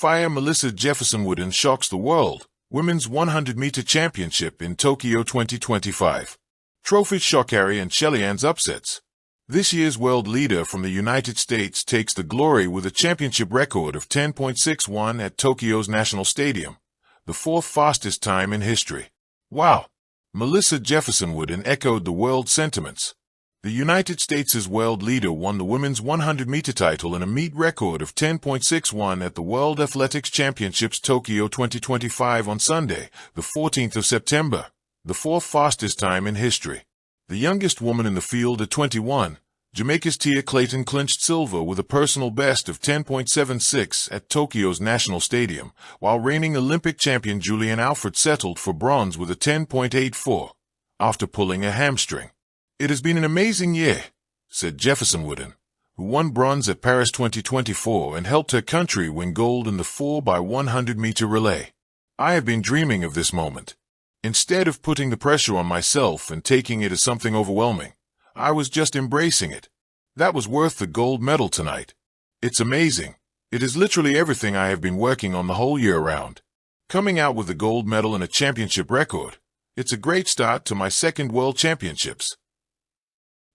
Fire Melissa Jefferson-Wooden shocks the world. Women's 100-meter championship in Tokyo 2025. Trophies Sha'Carri and Shelly-Ann's upsets. This year's world leader from the United States takes the glory with a championship record of 10.61 at Tokyo's National Stadium, the fourth fastest time in history. Wow! Melissa Jefferson-Wooden echoed the world's sentiments. The United States' world leader won the women's 100-meter title in a meet record of 10.61 at the World Athletics Championships Tokyo 2025 on Sunday, the 14th of September, the fourth fastest time in history. The youngest woman in the field at 21, Jamaica's Tia Clayton clinched silver with a personal best of 10.76 at Tokyo's National Stadium, while reigning Olympic champion Julianne Alfred settled for bronze with a 10.84, after pulling a hamstring. "It has been an amazing year," said Jefferson-Wooden, who won bronze at Paris 2024 and helped her country win gold in the 4x100-meter relay. "I have been dreaming of this moment. Instead of putting the pressure on myself and taking it as something overwhelming, I was just embracing it. That was worth the gold medal tonight. It's amazing. It is literally everything I have been working on the whole year round. Coming out with the gold medal and a championship record, it's a great start to my second World Championships."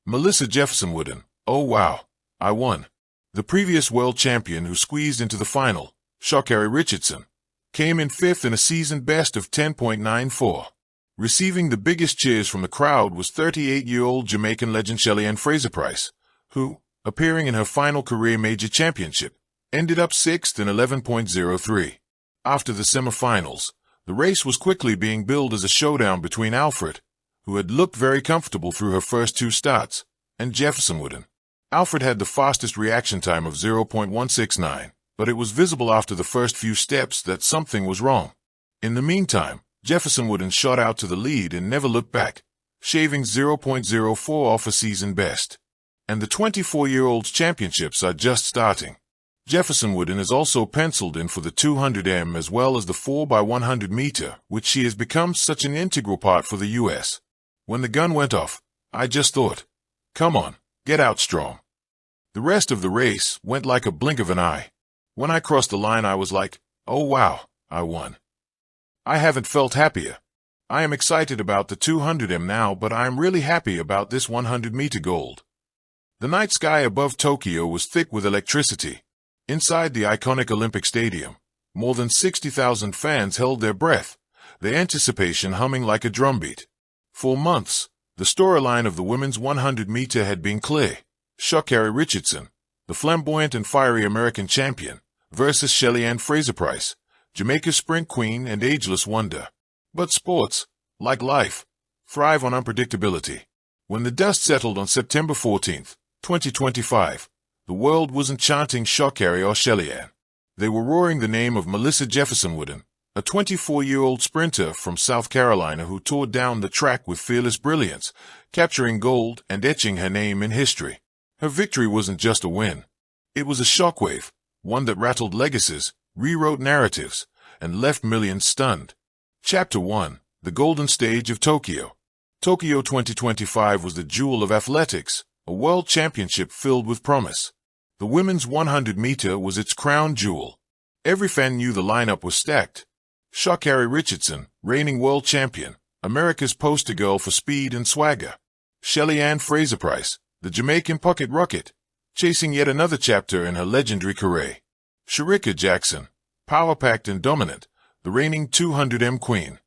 Melissa Jefferson-Wooden, "Oh wow, I won." The previous world champion who squeezed into the final, Sha'Carri Richardson, came in fifth in a season best of 10.94. Receiving the biggest cheers from the crowd was 38-year-old Jamaican legend Shelly-Ann Fraser-Pryce, who, appearing in her final career major championship, ended up sixth in 11.03. After the semifinals, the race was quickly being billed as a showdown between Alfred, who had looked very comfortable through her first two starts, and Jefferson-Wooden. Alfred had the fastest reaction time of 0.169, but it was visible after the first few steps that something was wrong. In the meantime, Jefferson-Wooden shot out to the lead and never looked back, shaving 0.04 off a season best. And the 24-year-old's championships are just starting. Jefferson-Wooden is also penciled in for the 200m as well as the 4x100 meter, which she has become such an integral part for the U.S. When the gun went off, I just thought, come on, get out strong. The rest of the race went like a blink of an eye. When I crossed the line, I was like, oh wow, I won. I haven't felt happier. I am excited about the 200m now, but I am really happy about this 100-meter gold. The night sky above Tokyo was thick with electricity. Inside the iconic Olympic Stadium, more than 60,000 fans held their breath, their anticipation humming like a drumbeat. For months, the storyline of the women's 100-meter had been clear. Sha'Carri Richardson, the flamboyant and fiery American champion, versus Shelly-Ann Fraser-Pryce, Jamaica's sprint queen and ageless wonder. But sports, like life, thrive on unpredictability. When the dust settled on September 14, 2025, the world wasn't chanting Sha'Carri or Shelly-Ann. They were roaring the name of Melissa Jefferson-Wooden, a 24-year-old sprinter from South Carolina who tore down the track with fearless brilliance, capturing gold and etching her name in history. Her victory wasn't just a win. It was a shockwave, one that rattled legacies, rewrote narratives, and left millions stunned. Chapter 1. The Golden Stage of Tokyo. Tokyo 2025 was the jewel of athletics, a world championship filled with promise. The women's 100-meter was its crown jewel. Every fan knew the lineup was stacked. Sha'Carri Richardson, reigning world champion, America's poster girl for speed and swagger. Shelly-Ann Fraser-Pryce, the Jamaican pocket rocket, chasing yet another chapter in her legendary career. Shericka Jackson, power-packed and dominant, the reigning 200m queen.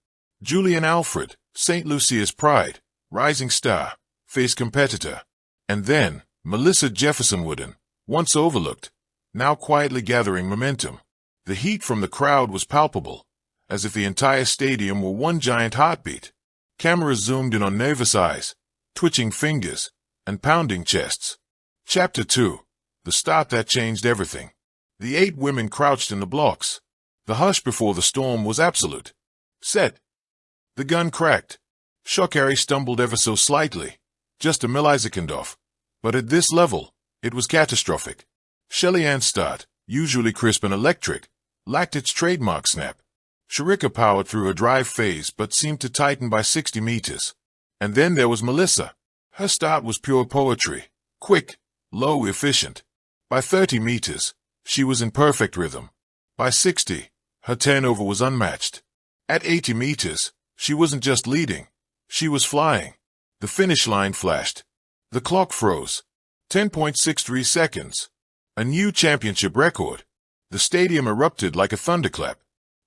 Julianne Alfred, St. Lucia's pride, rising star, face competitor. And then, Melissa Jefferson-Wooden, once overlooked, now quietly gathering momentum. The heat from the crowd was palpable, as if the entire stadium were one giant heartbeat. Cameras zoomed in on nervous eyes, twitching fingers, and pounding chests. Chapter 2. The start that changed everything. The 8 women crouched in the blocks. The hush before the storm was absolute. Set. The gun cracked. Sha'Carri stumbled ever so slightly, just a millisecond off. But at this level, it was catastrophic. Shelly-Ann's start, usually crisp and electric, lacked its trademark snap. Shericka powered through her drive phase but seemed to tighten by 60 meters. And then there was Melissa. Her start was pure poetry, quick, low, efficient. By 30 meters, she was in perfect rhythm. By 60, her turnover was unmatched. At 80 meters, she wasn't just leading, she was flying. The finish line flashed. The clock froze. 10.63 seconds. A new championship record. The stadium erupted like a thunderclap.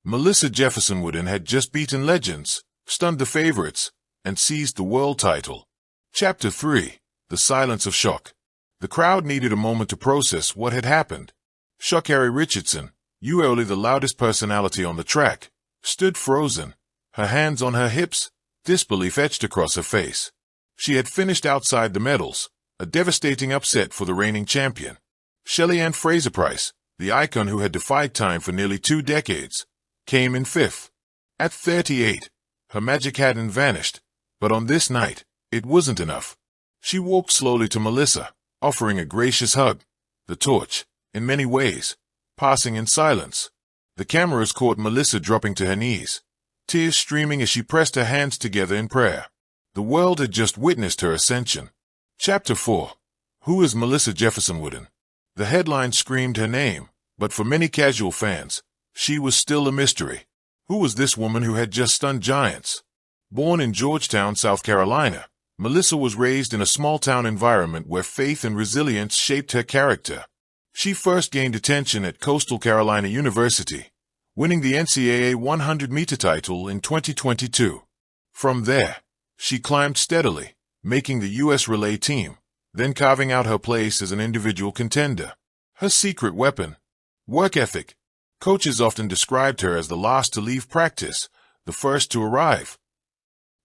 Melissa Jefferson-Wooden had just beaten legends, stunned the favorites, and seized the world title. Chapter 3. The Silence of Shock. The crowd needed a moment to process what had happened. Sha'Carri Richardson, usually the loudest personality on the track, stood frozen, her hands on her hips, disbelief etched across her face. She had finished outside the medals, a devastating upset for the reigning champion. Shelly-Ann Fraser-Pryce, the icon who had defied time for nearly 2 decades, came in 5th. At 38, her magic hadn't vanished, but on this night, it wasn't enough. She walked slowly to Melissa, offering a gracious hug, the torch, in many ways, passing in silence. The cameras caught Melissa dropping to her knees, tears streaming as she pressed her hands together in prayer. The world had just witnessed her ascension. Chapter 4. Who is Melissa Jefferson-Wooden? The headline screamed her name, but for many casual fans, she was still a mystery. Who was this woman who had just stunned giants? Born in Georgetown, South Carolina, Melissa was raised in a small-town environment where faith and resilience shaped her character. She first gained attention at Coastal Carolina University, winning the NCAA 100-meter title in 2022. From there, she climbed steadily, making the U.S. relay team, then carving out her place as an individual contender. Her secret weapon? Work ethic. Coaches often described her as the last to leave practice, the first to arrive.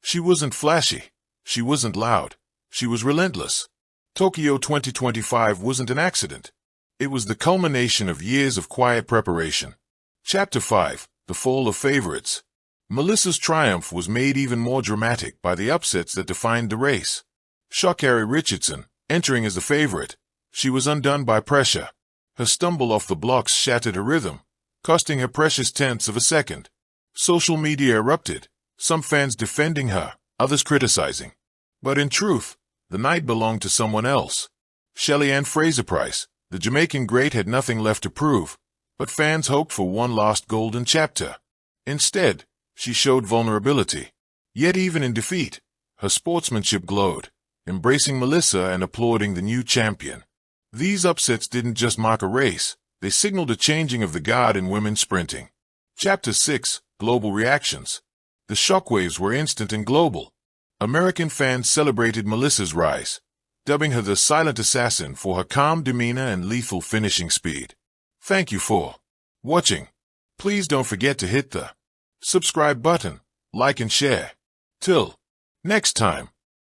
She wasn't flashy. She wasn't loud. She was relentless. Tokyo 2025 wasn't an accident. It was the culmination of years of quiet preparation. Chapter 5. The Fall of Favorites. Melissa's triumph was made even more dramatic by the upsets that defined the race. Sha'Carri Richardson, entering as the favorite, she was undone by pressure. Her stumble off the blocks shattered her rhythm, costing her precious tenths of a second. Social media erupted, some fans defending her, others criticizing. But in truth, the night belonged to someone else. Shelly-Ann Fraser-Pryce, the Jamaican great, had nothing left to prove, but fans hoped for one last golden chapter. Instead, she showed vulnerability. Yet even in defeat, her sportsmanship glowed, embracing Melissa and applauding the new champion. These upsets didn't just mark a race, they signaled a changing of the guard in women's sprinting. Chapter 6. Global Reactions. The shockwaves were instant and global. American fans celebrated Melissa's rise, dubbing her the silent assassin for her calm demeanor and lethal finishing speed. Thank you for watching. Please don't forget to hit the subscribe button, like and share. Till next time.